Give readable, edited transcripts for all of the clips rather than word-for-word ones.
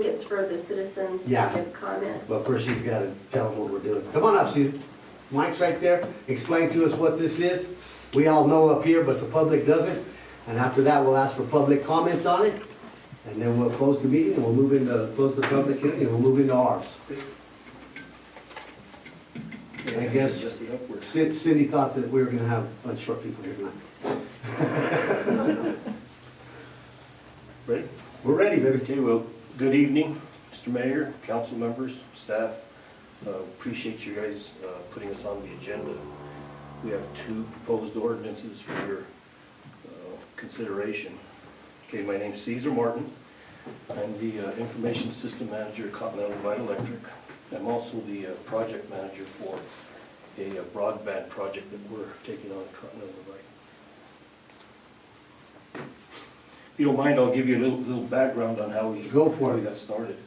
it's for the citizens Yeah. to give comment. But first she's gotta tell them what we're doing. Come on up, Susan. Mike's right there. Explain to us what this is. We all know up here, but the public doesn't. And after that, we'll ask for public comment on it. And then we'll close the meeting and we'll move into, close the public hearing and we'll move into ours. I guess Cindy thought that we were gonna have a bunch of short people here tonight. Ready? We're ready, baby. Okay, well, good evening, Mr. Mayor, council members, staff. Appreciate you guys putting us on the agenda. We have 2 proposed ordinances for your consideration. Okay, my name's Cesar Martin. I'm the Information System Manager at Continental Divide Electric. I'm also the project manager for a broadband project that we're taking on at Continental Divide. If you don't mind, I'll give you a little background on how we got started.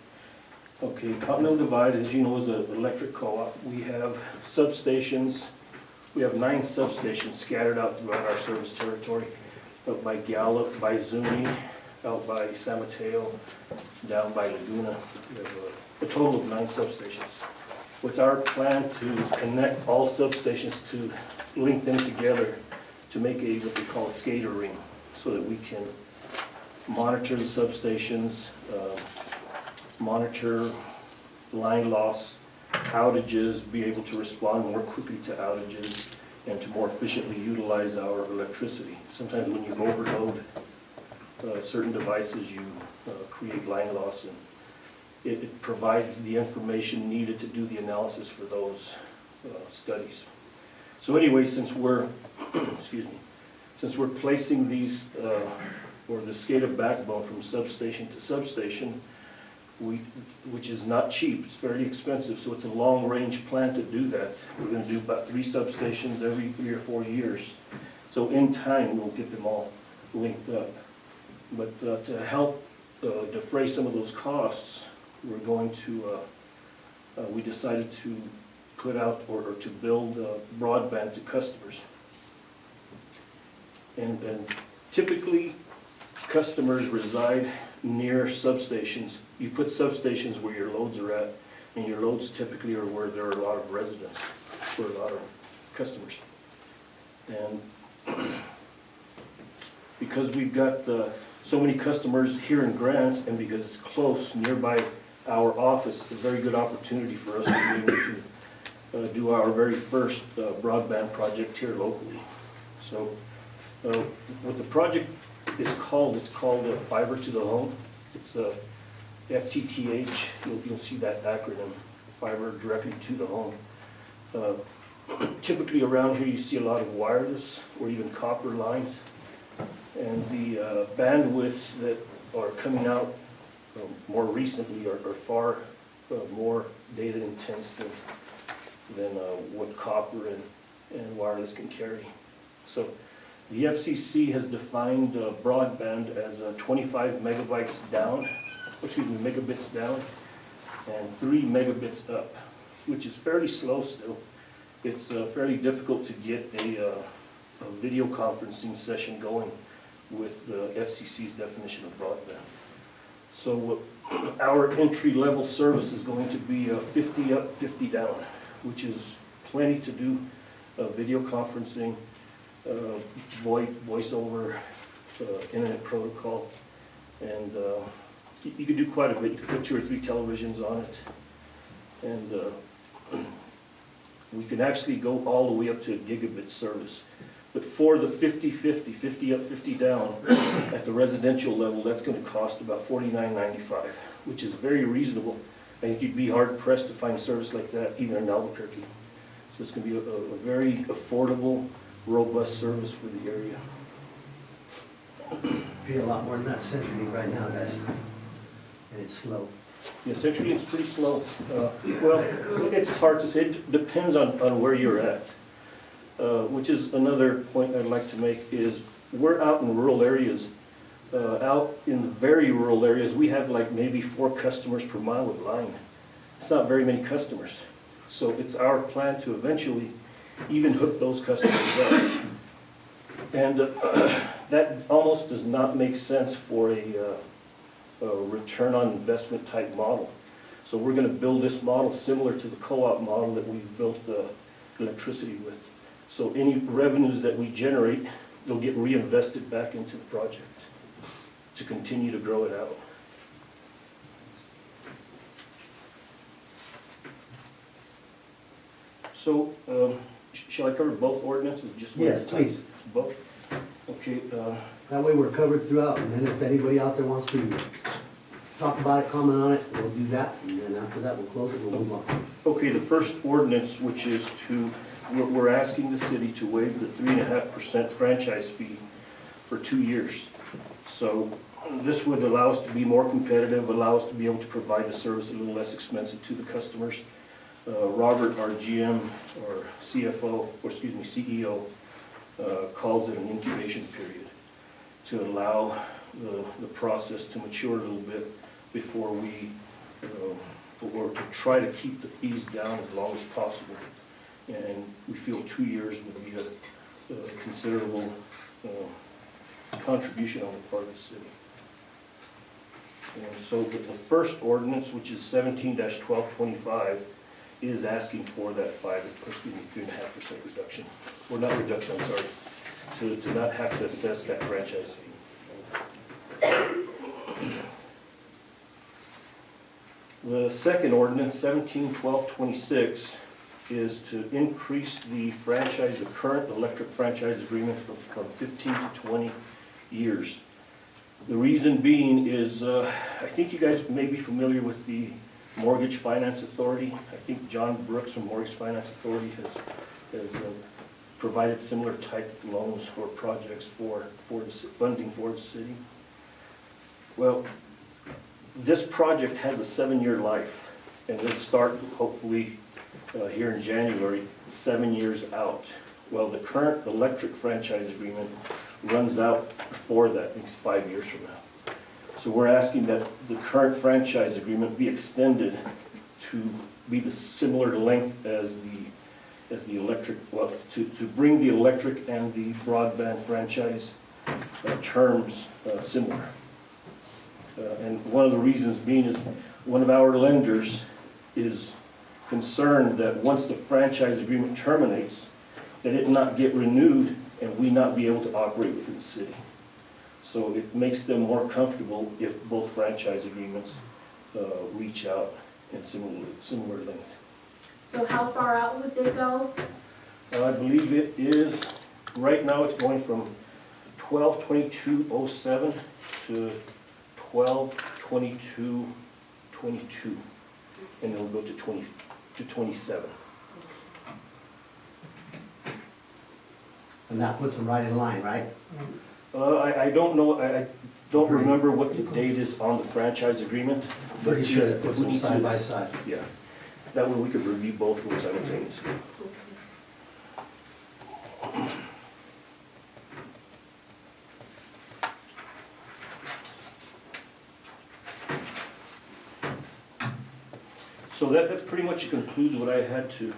Okay, Continental Divide, as you know, is an electric co-op. We have substations. We have 9 substations scattered out throughout our service territory, out by Gallup, by Zuni, out by San Mateo, down by Laguna. We have a total of 9 substations. What's our plan to connect all substations to link them together to make what we call a skater ring, so that we can monitor the substations, monitor line loss, outages, be able to respond more quickly to outages, and to more efficiently utilize our electricity. Sometimes when you overload certain devices, you create line loss, and it provides the information needed to do the analysis for those studies. So anyway, since we're, excuse me, since we're placing these, or the SCADA backbone from substation to substation, which is not cheap, it's very expensive, so it's a long-range plan to do that. We're going to do about 3 substations every 3 or 4 years. So in time, we'll get them all linked up. But to help defray some of those costs, we're going to, we decided to put out or to build broadband to customers. And typically, customers reside near substations. You put substations where your loads are at, and your loads typically are where there are a lot of residents, where a lot of customers. And because we've got so many customers here in Grants, and because it's close, nearby our office, it's a very good opportunity for us to be able to do our very first broadband project here locally. So what the project is called, it's called Fiber to the Home. It's FTTH, you'll see that acronym, Fiber Directly to the Home. Typically around here you see a lot of wireless or even copper lines, and the bandwidths that are coming out more recently are far more data intense than what copper and wireless can carry. So the FCC has defined broadband as 25 megabits down, megabits down, and 3 megabits up, which is fairly slow still. It's fairly difficult to get a video conferencing session going with the FCC's definition of broadband. So our entry-level service is going to be 50 up, 50 down, which is plenty to do video conferencing, voice over internet protocol, and you could do quite a bit. You could put 2 or 3 televisions on it, and we can actually go all the way up to a gigabit service. But for the 50-50, 50 up, 50 down, at the residential level, that's going to cost about $49.95, which is very reasonable. I think you'd be hard pressed to find a service like that even in Albuquerque. So it's going to be a very affordable, robust service for the area. Pay a lot more than that centrally right now, guys. And it's slow. Yeah, centrally it's pretty slow. Well, it's hard to say. It depends on where you're at. Which is another point I'd like to make is we're out in rural areas. Out in the very rural areas, we have like maybe 4 customers per mile of line. It's not very many customers. So it's our plan to eventually even hook those customers up. And that almost does not make sense for a return on investment type model. So we're gonna build this model similar to the co-op model that we've built the electricity with. So any revenues that we generate, they'll get reinvested back into the project to continue to grow it out. So, shall I cover both ordinances, just one Yes, at a time? please. Both? Okay, That way we're covered throughout, and then if anybody out there wants to talk about it, comment on it, we'll do that, and then after that, we'll close it, we'll move on. okay, the first ordinance, which is we're asking the city to waive the 3.5% franchise fee for 2 years. So this would allow us to be more competitive, allow us to be able to provide the service a little less expensive to the customers. Robert, our GM, or CFO, or excuse me, CEO, calls it an incubation period to allow the process to mature a little bit before we, or to try to keep the fees down as long as possible. And we feel 2 years would be a considerable contribution on the part of the city. And so the first ordinance, which is 17-1225, is asking for that 3.5% reduction, or not reduction, I'm sorry, to not have to assess that franchise fee. The second ordinance, 17-1226, is to increase the franchise, the current electric franchise agreement from 15 to 20 years. The reason being is, I think you guys may be familiar with the Mortgage Finance Authority. I think John Brooks from Mortgage Finance Authority has provided similar type loans or projects for the funding for the city. Well, this project has a 7-year life, and it'll start hopefully here in January, 7 years out. Well, the current electric franchise agreement runs out before that, I think it's 5 years from now. So we're asking that the current franchise agreement be extended to be the similar length as the electric, well, to bring the electric and the broadband franchise terms similar. And one of the reasons being is one of our lenders is concerned that once the franchise agreement terminates, that it not get renewed and we not be able to operate within the city. So it makes them more comfortable if both franchise agreements reach out in similar length. So how far out would they go? I believe it is, right now it's going from 12/22/07 to 12/22/22, and it'll go to 27. And that puts them right in line, right? I don't know, I don't remember what the date is on the franchise agreement. but Pretty sure it if puts we them need to- side by side. Yeah, that way we could review both of them simultaneously. So that pretty much concludes what I had to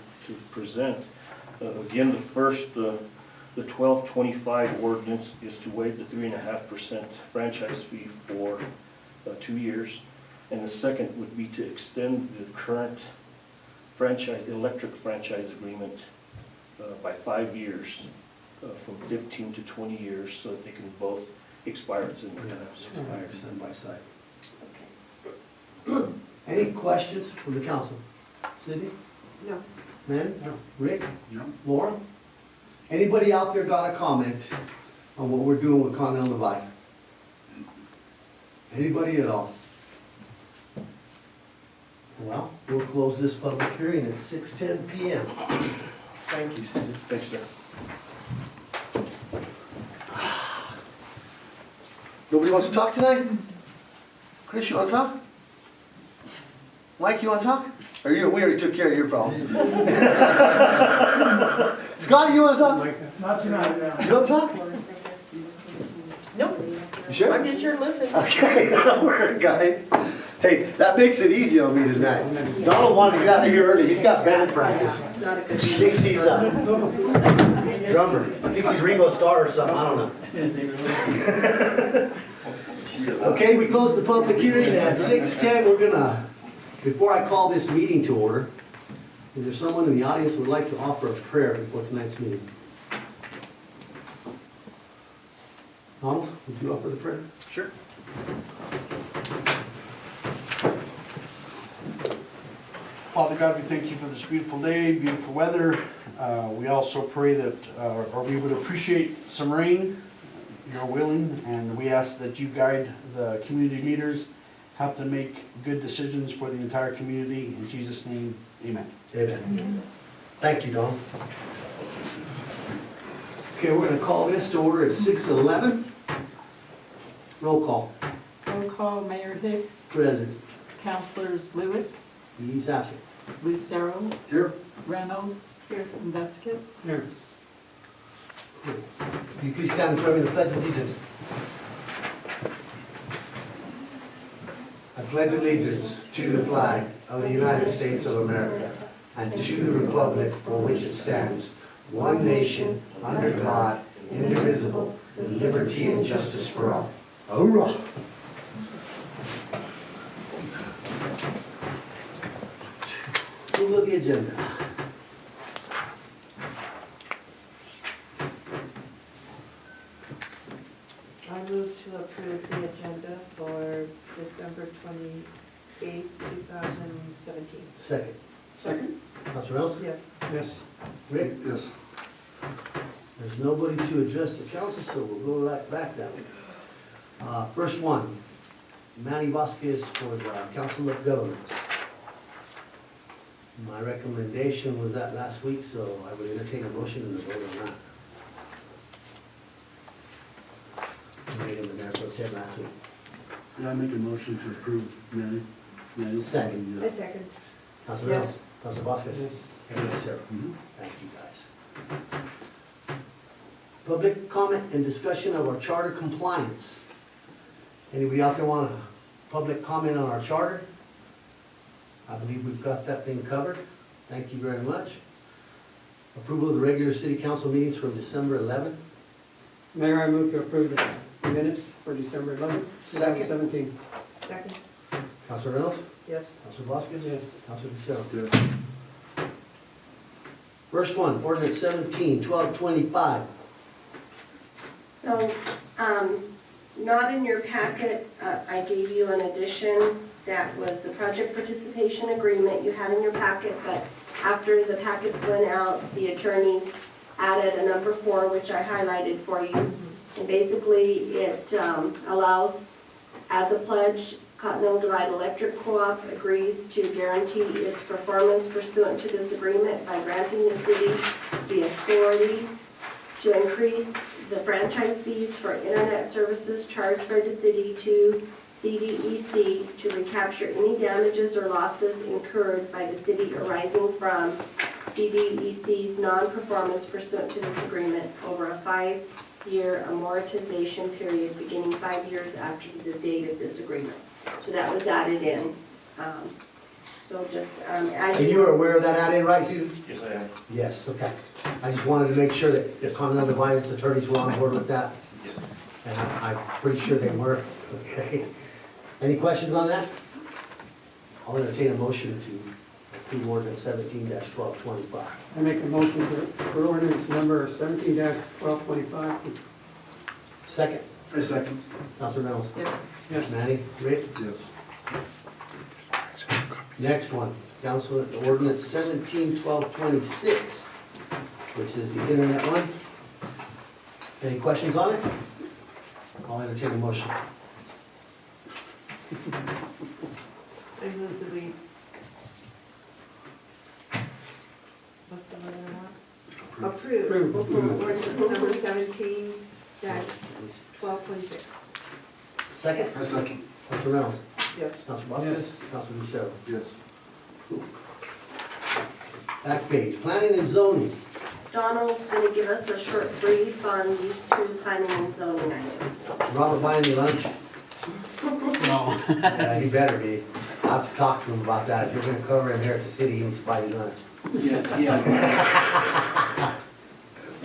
present. Again, the first, the 1225 ordinance is to waive the 3.5% franchise fee for 2 years. And the second would be to extend the current franchise, the electric franchise agreement by 5 years, from 15 to 20 years, so that they can both expire at similar times. Expired side by side. Any questions from the council? Cindy? No. Man? No. Rick? No. Laura? Anybody out there got a comment on what we're doing with Continental Divide? Anybody at all? Well, we'll close this public hearing at 6:10 PM. Thank you, Susan. Thanks, sir. Nobody wants to talk tonight? Chris, you want to talk? Mike, you want to talk? Or we already took care of your problem. Scotty, you want to talk? Not tonight, no. You want to talk? Nope, You sure? I'm just here to listen. Okay, that'll work, guys. Hey, that makes it easy on me tonight. Donald wanted to get out of here early. He's got band practice. Not a good He thinks he's a drummer. He thinks he's Ringo Starr or something. I don't know. Okay, we closed the public hearing at 6:10. We're gonna, before I call this meeting to order, is there someone in the audience who would like to offer a prayer before tonight's meeting? Donald, would you offer the prayer? Sure. Father God, we thank you for this beautiful day, beautiful weather. We also pray that, or we would appreciate some rain, you're willing, and we ask that you guide the community leaders, help them make good decisions for the entire community. In Jesus' name, amen. Amen. Thank you, Donald. Okay, we're gonna call this to order at 6:11. Roll call. Roll call, Mayor Hicks, Present. Councilors Lewis, He's absent. Lucero, Here. Reynolds, and Vasquez. Here. Will you please stand and me the pledge of allegiance? I pledge allegiance to the flag of the United States of America and to the republic for which it stands, one nation, under God, indivisible, with liberty and justice for all. Hoorah! Approval of the agenda. I move to approve the agenda for December 28th, 2017. Second. Second. Councilor Reynolds? Yes. Yes. Rick? Yes. There's nobody to address the council, so we'll go right back that way. First one, Manny Vasquez for the Council of Governments. My recommendation was that last week, so I would entertain a motion and a vote on that. I made him the mayor pro tem last week. Yeah, I make a motion to approve Manny. Second. I second. Council Yes. Reynolds? Council Vasquez? Yes. And Lucero? Mhm. Thank you, guys. Public comment and discussion of our charter compliance. Anybody out there want a public comment on our charter? I believe we've got that thing covered. Thank you very much. Approval of the regular city council meetings from December 11th. Mayor, I move to approve the minutes for December 11th, Second. 2017. Second. Council Reynolds? Yes. Council Vasquez? Yes. Council Lucero? Yes. First one, ordinance 17-1225. So, not in your packet, I gave you an addition that was the project participation agreement you had in your packet, but after the packets went out, the attorneys added a number 4, which I highlighted for you. And basically, it allows, as a pledge, Continental Divide Electric Co-op agrees to guarantee its performance pursuant to this agreement by granting the city the authority to increase the franchise fees for internet services charged by the city to CDEC to recapture any damages or losses incurred by the city arising from CDEC's non-performance pursuant to this agreement over a 5-year amortization period beginning 5 years after the date of this agreement. So that was added in. So just as And you were aware of that add-in, right, Susan? Yes, I am. Yes, okay. I just wanted to make sure that the Continental Divide's attorneys were on board with that. And I'm pretty sure they were, okay. Any questions on that? I'll entertain a motion to approve ordinance 17-1225. I make a motion for ordinance number 17-1225. Second, I second. Councilor Reynolds. Yes. Yes. Manny, Rick. Yes. Next one, Council ordinance 17-1226, which is the internet one. Any questions on it? I'll entertain a motion. I move that we. What's the other one? Approve. Approve. Ordinance number 17-1226. Second, I second. Councilor Reynolds. Yes. Councilor Vasquez. Yes. Councilor Lucero. Yes. Back page, planning and zoning. Donald's going to give us a short brief on these 2 planning and zoning items. Robert buying me lunch? No. He better be. I'll have to talk to him about that. If you're gonna cover him here at the city, he needs to buy you lunch. Yeah, yeah.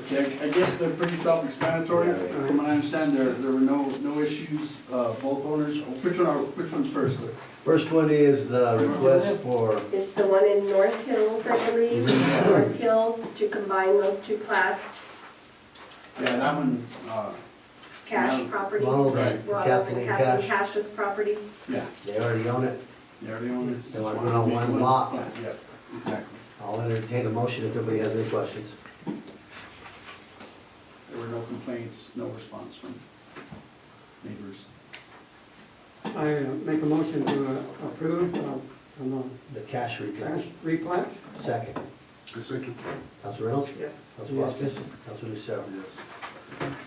Okay, I guess they're pretty self-explanatory. Yeah, they are. From what I understand, there were no issues, both owners. Which one's first? First one is the request for, It's the one in North Hills, I believe, North Hills, to combine those two plats, Yeah, that one, Cash Yeah. property. Ronald Right. and Ronald Kathleen and Kathleen Cash. Cash's property. yeah, They already own it. they're the owners. They want to put on one lot. Yeah, yeah, exactly. I'll entertain a motion if anybody has any questions. There were no complaints, no response from neighbors. I make a motion to approve, The cash reclass. cash replat. Second. A second. Council Reynolds? Yes. Council Yes. Vasquez? Council Lucero? Yes.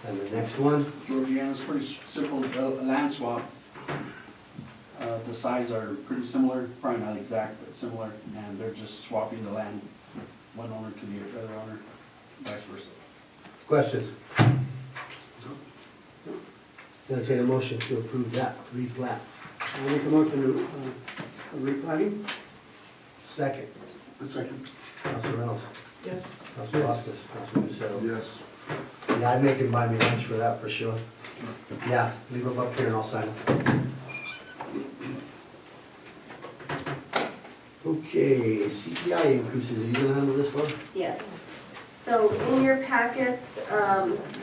And the next one, Georgiana's pretty simple, land swap. The sides are pretty similar, probably not exact, but similar, and they're just swapping the land, one owner to the other owner, vice versa. questions? Entertain a motion to approve that replat. I make a motion to, replatting. Second. A second. Council Reynolds? Yes. Council Vasquez? Council Lucero? Yes. Yeah, I'd make him buy me lunch for that for sure. Yeah, leave them up here and I'll sign them. Okay, CPI increases, are you gonna handle this one? Yes. So in your packets,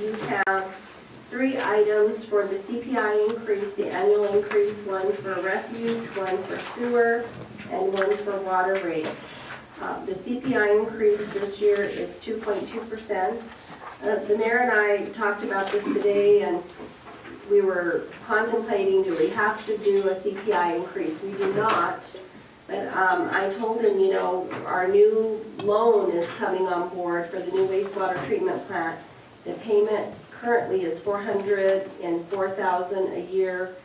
you have 3 items for the CPI increase, the annual increase, one for refuge, one for sewer, and one for water rates. The CPI increase this year is 2.2%. The mayor and I talked about this today, and we were contemplating, do we have to do a CPI increase? We do not. But I told him, you know, our new loan is coming on board for the new wastewater treatment plant. The payment currently is $404,000 a year.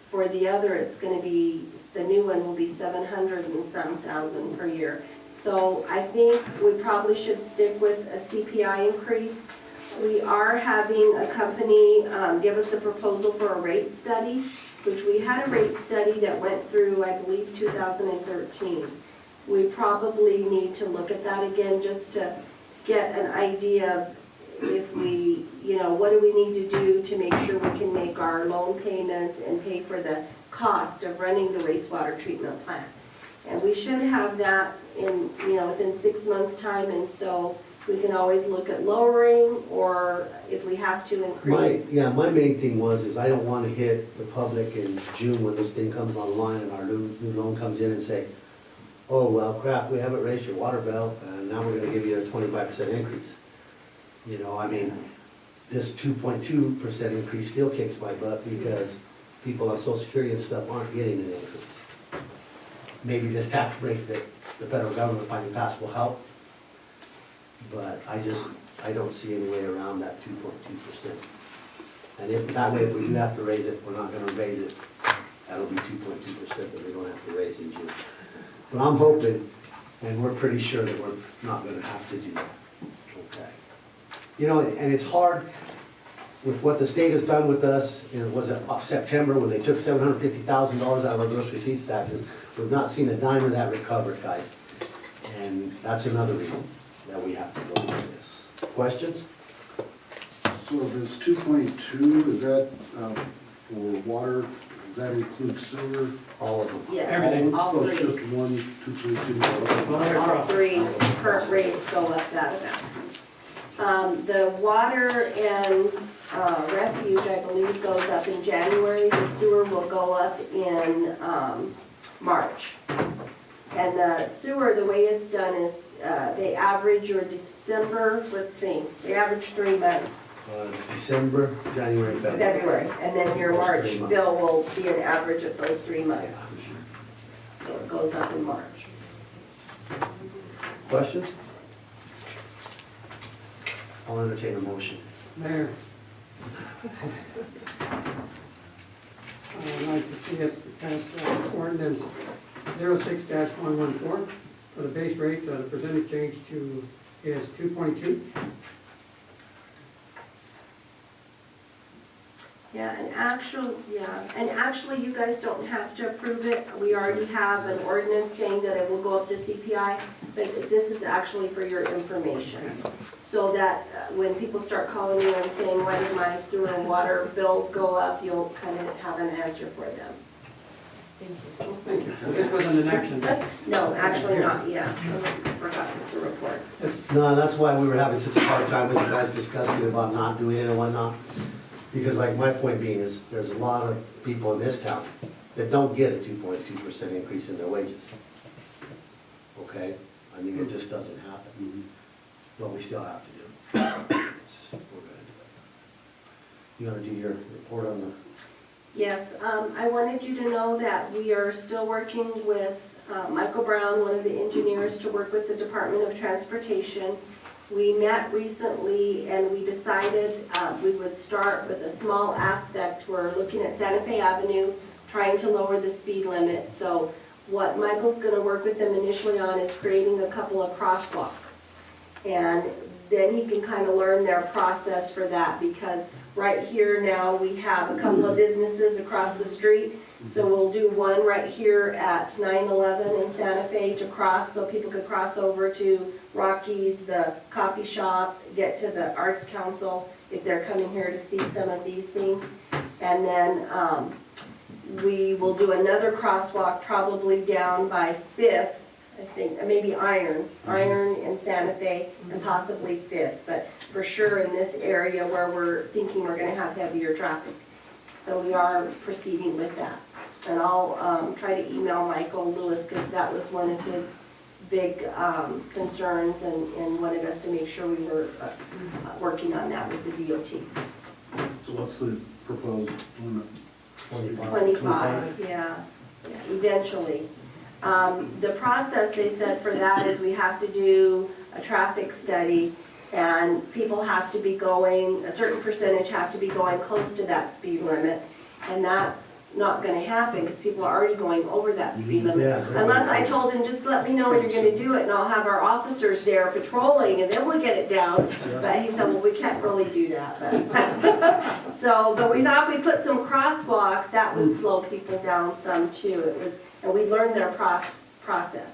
For the other, it's gonna be, the new one will be 700 and some thousand per year. So I think we probably should stick with a CPI increase. We are having a company give us a proposal for a rate study, which we had a rate study that went through, I believe, 2013. We probably need to look at that again just to get an idea of if we, you know, what do we need to do to make sure we can make our loan payments and pay for the cost of running the wastewater treatment plant. And we should have that in, you know, within 6 months' time, and so we can always look at lowering, or if we have to increase. My main thing is I don't wanna hit the public in June when this thing comes online and our new loan comes in and say, oh, well, crap, we haven't raised your water bill, and now we're gonna give you a 25% increase. You know, I mean, this 2.2% increase still kicks my butt because people on social security and stuff aren't getting an increase. Maybe this tax break that the federal government finally passed will help, but I don't see any way around that 2.2%. And if, that way, if we do have to raise it, we're not gonna raise it, that'll be 2.2% that we don't have to raise in June. But I'm hoping, and we're pretty sure that we're not gonna have to do that, okay? You know, and it's hard with what the state has done with us, and it was in September when they took $750,000 out of our gross receipts taxes. We've not seen a dime of that recovered, guys. And that's another reason that we have to go into this. Questions? So this 2.2, is that for water, does that include sewer? All of them. Yes, Everything. all So it's three. just one, 2.2? All 3 current rates go up that amount. The water and refuge, I believe, goes up in January. The sewer will go up in March. And the sewer, the way it's done is they average your December, let's see, they average 3 months, December, January, February. February, and then your Those March 3 months. bill will be an average of those 3 months. Yeah. So it goes up in March. Questions? I'll entertain a motion. Mayor. I'd like to see us pass ordinance 06-114 for the base rate, the percentage change to is 2.2. Yeah, and actually, you guys don't have to approve it. We already have an ordinance saying that it will go up to CPI, but this is actually for your information. So that when people start calling you and saying, why did my sewer and water bills go up, you'll kind of have an answer for them. Thank you. So this wasn't an action. No, actually not, yeah. Forgot, it's a report. No, that's why we were having such a hard time with you guys discussing about not doing it and whatnot. Because like my point being is, there's a lot of people in this town that don't get a 2.2% increase in their wages. Okay? I mean, it just doesn't happen. But we still have to do it. It's just, we're gonna do it. You wanna do your report on the? Yes, I wanted you to know that we are still working with Michael Brown, one of the engineers, to work with the Department of Transportation. We met recently and we decided we would start with a small aspect. We're looking at Santa Fe Avenue, trying to lower the speed limit. So what Michael's going to work with them initially on is creating a couple of crosswalks. And then he can kind of learn their process for that, because right here now we have a couple of businesses across the street. So we'll do one right here at 911 in Santa Fe to cross, so people could cross over to Rocky's, the coffee shop, get to the Arts Council if they're coming here to see some of these things. And then we will do another crosswalk probably down by 5th, I think, maybe Iron in Santa Fe, and possibly 5th, but for sure in this area where we're thinking we're gonna have heavier traffic. So we are proceeding with that. And I'll try to email Michael Lewis, because that was one of his big concerns, and wanted us to make sure we were working on that with the DOT. So what's the proposed limit? 25, yeah, eventually. The process, they said, for that is we have to do a traffic study, and people have to be going, a certain percentage have to be going close to that speed limit, and that's not gonna happen, because people are already going over that speed limit. Yeah. Unless I told him, just let me know when you're gonna do it, and I'll have our officers there patrolling, and then we'll get it down. But he said, well, we can't really do that, but. So, but we thought if we put some crosswalks, that would slow people down some too. It would, and we learned their process.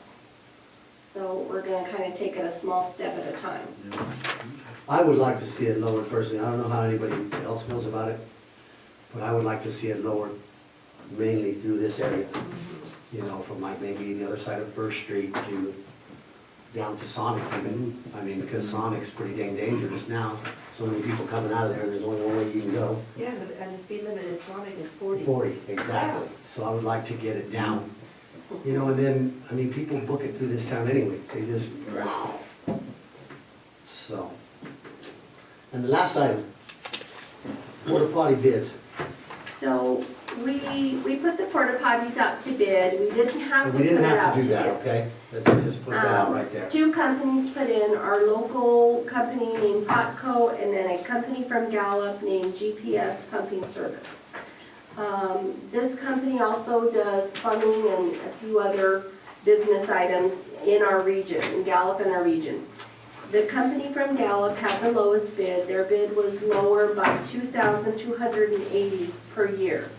So we're gonna kind of take it a small step at a time. I would like to see it lowered personally. I don't know how anybody else knows about it, but I would like to see it lowered mainly through this area. You know, from like maybe the other side of First Street to down to Sonic even. I mean, because Sonic's pretty dang dangerous now. So many people coming out of there, and there's only one way you can go. Yeah, and the speed limit in Sonic is 40. 40, exactly. So I would like to get it down. You know, and then, I mean, people book it through this town anyway. They just, so. And the last item, porta potty bids. So we put the porta potties out to bid. We didn't have to We put didn't it out have to to do bid. that, okay? Let's just put that out right there. 2 companies put in, our local company named Potco, and then a company from Gallup named GPS Pumping Service. This company also does plumbing and a few other business items in our region, in Gallup and our region. The company from Gallup had the lowest bid. Their bid was lower by $2,280 per year.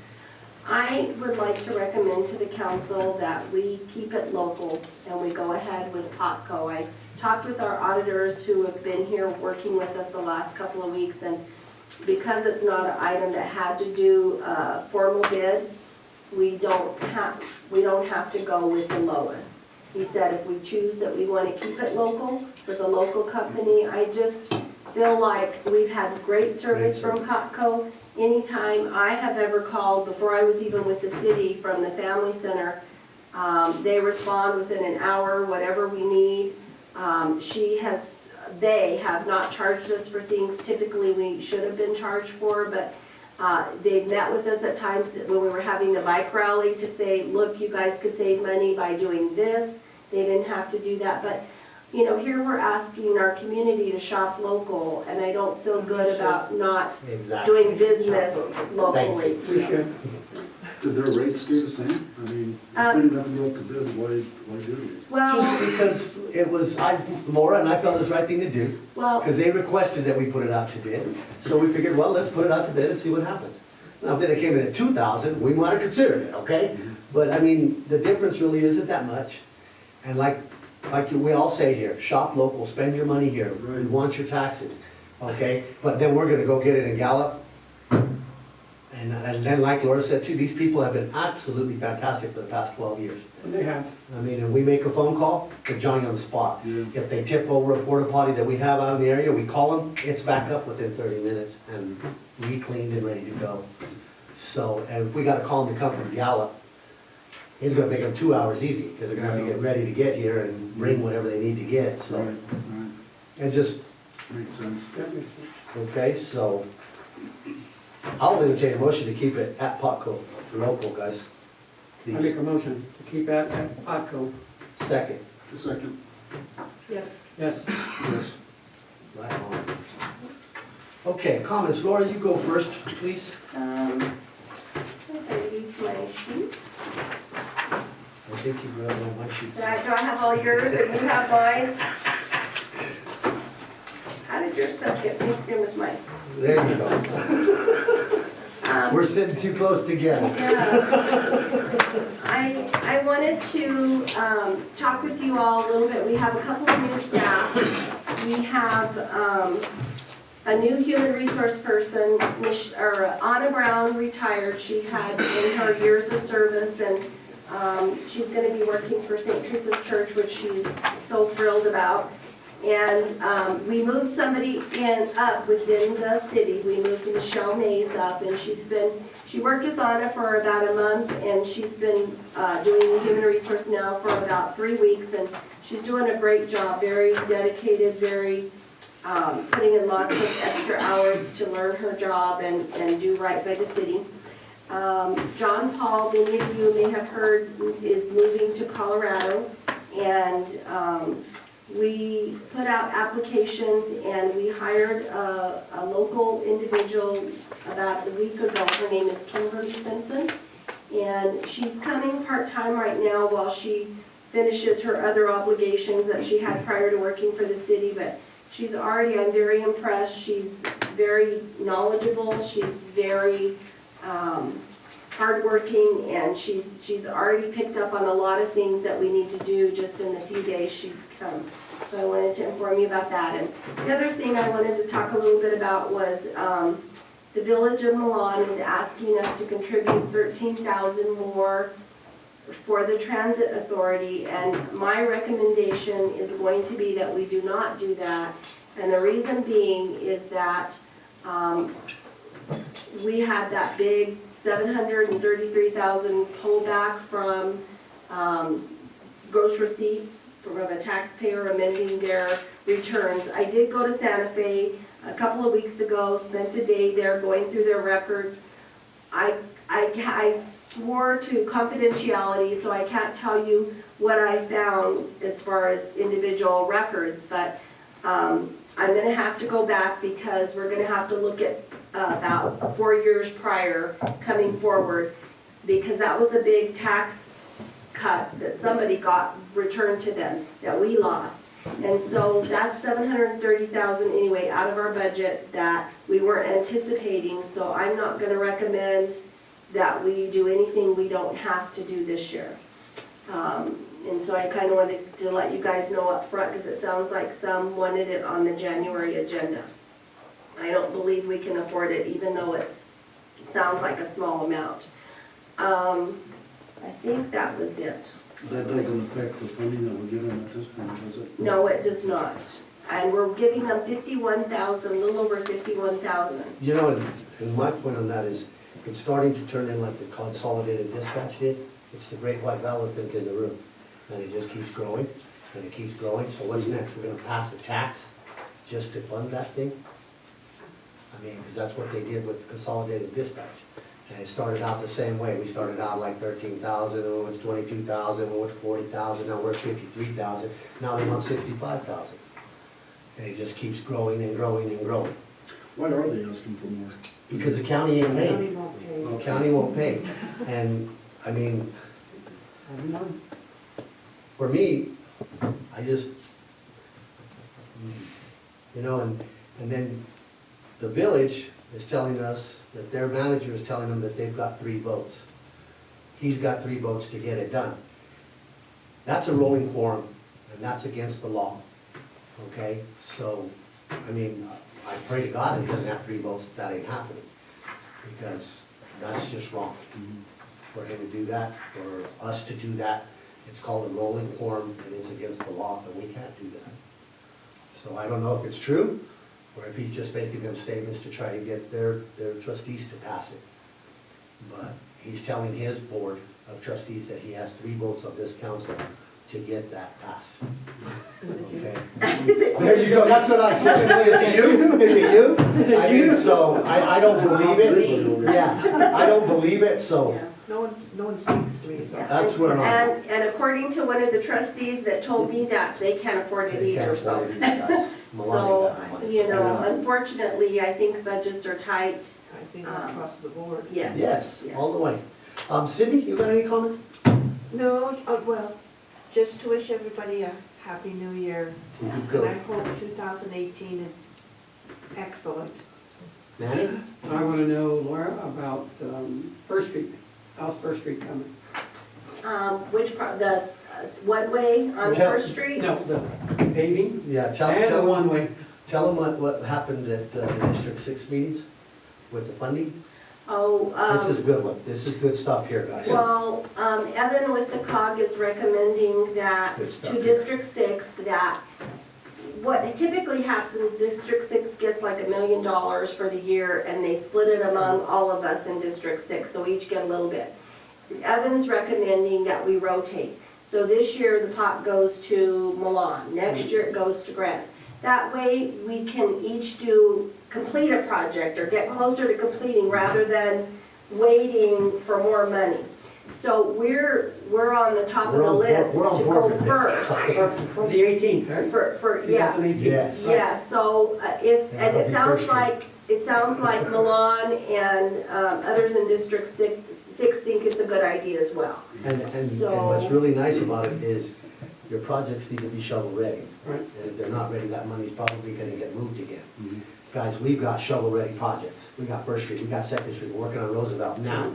I would like to recommend to the council that we keep it local and we go ahead with Potco. I talked with our auditors who have been here working with us the last couple of weeks, and because it's not an item that had to do a formal bid, we don't have to go with the lowest. He said if we choose that we want to keep it local with a local company, I just feel like we've had great service from Potco. Anytime I have ever called, before I was even with the city, from the family center, they respond within an hour, whatever we need. They have not charged us for things typically we should have been charged for, but they've met with us at times when we were having the bike rally to say, look, you guys could save money by doing this. They didn't have to do that, but you know, here we're asking our community to shop local, and I don't feel good about not doing business locally. We should. Did their rates stay the same? I mean, if we didn't have to go up to bid, why did we? Well, Just because it was, Laura and I felt it was the right thing to do, well, because they requested that we put it out to bid. So we figured, well, let's put it out to bid and see what happens. Now, if they came in at 2,000, we might have considered it, okay? But I mean, the difference really isn't that much. And like we all say here, shop local, spend your money here. We Right. want your taxes, okay? But then we're gonna go get it in Gallup. And then like Laura said too, these people have been absolutely fantastic for the past 12 years. They have. I mean, and we make a phone call, they're Johnny on the spot. Yeah. If they tip over a porta potty that we have out in the area, we call them, it's back up within 30 minutes and re-cleaned and ready to go. So, and if we gotta call them to come from Gallup, it's gonna make them 2 hours easy, because they're gonna have to get ready to get here and bring whatever they need to get, Right, so. right, And just, makes sense. That makes sense. okay, so, I'll entertain a motion to keep it at Potco, local, guys. I Please, make a motion to keep at Potco. second, A second, Yes. Yes. yes. right on. Okay, comments, Laura, you go first, please. I'm gonna use my sheet. I think you grabbed all my sheets. Do I have all yours and you have mine? How did your stuff get mixed in with mine? There you go. We're sitting too close together. Yeah. I wanted to talk with you all a little bit. We have a couple of new staff. We have a new human resource person, Anna Brown retired. She had in her years of service, and she's going to be working for St. Teresa's Church, which she's so thrilled about. And we moved somebody up within the city. We moved Michelle Mays up, and she worked with Anna for about a month, and she's been doing human resource now for about 3 weeks, and she's doing a great job, very dedicated, very putting in lots of extra hours to learn her job and do right by the city. John Paul, many of you may have heard, is moving to Colorado, and we put out applications and we hired a local individual about a week ago. Her name is Kimberly Simpson, and she's coming part-time right now while she finishes her other obligations that she had prior to working for the city, but she's already, I'm very impressed. She's very knowledgeable, she's very hardworking, and she's already picked up on a lot of things that we need to do just in the few days she's come. So I wanted to inform you about that. And the other thing I wanted to talk a little bit about was the Village of Milan is asking us to contribute $13,000 more for the Transit Authority, and my recommendation is going to be that we do not do that. And the reason being is that we had that big $733,000 pullback from gross receipts from a taxpayer amending their returns. I did go to Santa Fe a couple of weeks ago, spent a day there going through their records. I swore to confidentiality, so I can't tell you what I found as far as individual records, but I'm going to have to go back because we're going to have to look at about 4 years prior coming forward, because that was a big tax cut that somebody got returned to them that we lost. And so that's $730,000 anyway out of our budget that we weren't anticipating, so I'm not going to recommend that we do anything we don't have to do this year. And so I kind of wanted to let you guys know up front, because it sounds like some wanted it on the January agenda. I don't believe we can afford it, even though it sounds like a small amount. I think that was it. That doesn't affect the funding that we're given at this point, does it? No, it does not. And we're giving them 51,000, a little over 51,000. You know, and my point on that is, it's starting to turn in like the Consolidated Dispatch did. It's the great white elephant in the room. And it just keeps growing, and it keeps growing. So what's next? We're gonna pass a tax just to fund that thing? I mean, because that's what they did with Consolidated Dispatch. And it started out the same way. We started out like 13,000, then we went to 22,000, we went to 40,000, now we're at 53,000. Now they want 65,000. And it just keeps growing and growing and growing. Why are they asking for more? Because the county ain't County paying. won't pay. The county won't pay. And, I mean, for me, I just, you know, and then the village is telling us that their manager is telling them that they've got 3 votes. He's got 3 votes to get it done. That's a rolling quorum, and that's against the law, okay? So, I mean, I pray to God that he doesn't have 3 votes, that ain't happening, because that's just wrong. For him to do that, for us to do that, it's called a rolling quorum, and it's against the law, and we can't do that. So I don't know if it's true, or if he's just making them statements to try to get their trustees to pass it. But he's telling his board of trustees that he has 3 votes of this council to get that passed. Okay? There you go, that's what I said. So is it you? Is it you? I mean, so I don't believe it. Yeah, I don't believe it, so Yeah. No one speaks to me. that's where I'm. And according to one of the trustees that told me that, they can't afford it They can't either, so. afford it either, guys. Malani So, got the money. you know, unfortunately, I think budgets are tight, I think across the board. yes. Yes, all the way. Sydney, you got any comments? No, well, just to wish everybody a happy new year. You do And good. I hope 2018 is excellent. Manny? I want to know, Laura, about First Street. How's First Street coming? Which part, the one-way on Tell- First Street? No, the paving Yeah, and the tell one-way. them what happened at the District 6 meetings with the funding. Oh, This is a good one. This is good stuff here, guys. well, Evan with the COG is recommending that Good stuff. to District 6, that what typically happens, District 6 gets like $1 million for the year, and they split it among all of us in District 6, so we each get a little bit. Evan's recommending that we rotate. So this year, the pot goes to Milan, next year it goes to Grant. That way, we can each complete a project or get closer to completing rather than waiting for more money. So we're on the top of We're the on board- list we're on to board go with this. first. For the 18th, right? For, yeah, 2018. Yes. yeah, so and that'll it be sounds First like, Milan and others in District 6 think it's a good idea as well. And what's really nice about it is your projects need to be shovel ready. Right. And if they're not ready, that money's probably gonna get moved again. Guys, we've got shovel ready projects. We got First Street, we got Second Street, we're working on Roosevelt now.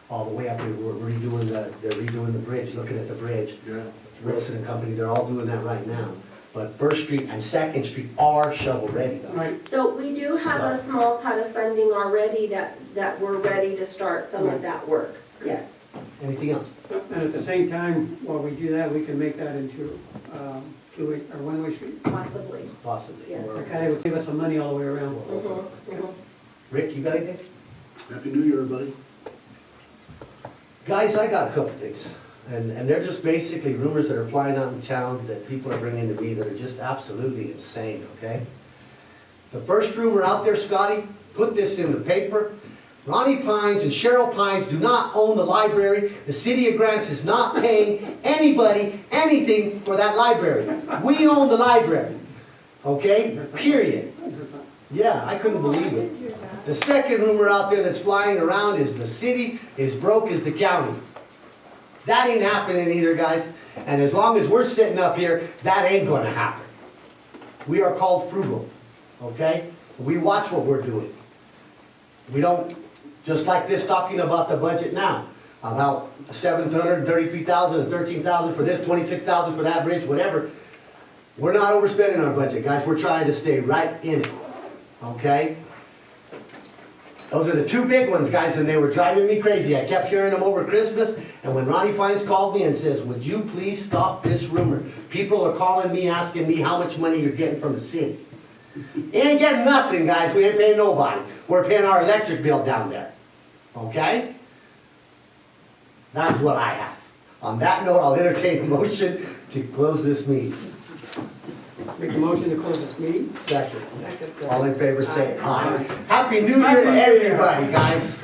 All the way up, we're redoing they're redoing the bridge, looking at the bridge. Yeah. Wilson and Company, they're all doing that right now. But First Street and Second Street are shovel ready, guys. Right. So we do have a small pot of funding already that we're ready to start some of that work, yes. Anything else? And at the same time, while we do that, we can make that into two-way or one-way street. Possibly. Possibly. Yes. Or- That kind of would save us some money all the way around. Mhm, mhm. Rick, you got anything? Happy New Year, everybody. Guys, I got a couple things, and they're just basically rumors that are flying out in town that people are bringing to me that are just absolutely insane, okay? The first rumor out there, Scotty, put this in the paper. Ronnie Pines and Cheryl Pines do not own the library. The city of Grants is not paying anybody anything for that library. We own the library, okay? Period. Yeah, I couldn't believe it. The second rumor out there that's flying around is the city is broke as the county. That ain't happening either, guys. And as long as we're sitting up here, that ain't gonna happen. We are called frugal, okay? We watch what we're doing. We don't, just like this talking about the budget now, about 733,000 and 13,000 for this, 26,000 for that bridge, whatever. We're not overspending our budget, guys. We're trying to stay right in it, okay? Those are the two big ones, guys, and they were driving me crazy. I kept hearing them over Christmas, and when Ronnie Pines called me and says, would you please stop this rumor? People are calling me, asking me how much money you're getting from the city. You ain't getting nothing, guys. We ain't paying nobody. We're paying our electric bill down there, okay? That's what I have. On that note, I'll entertain a motion to close this meeting. Make a motion to close this meeting. Second. All in favor, say aye. Happy New Year to everybody, guys.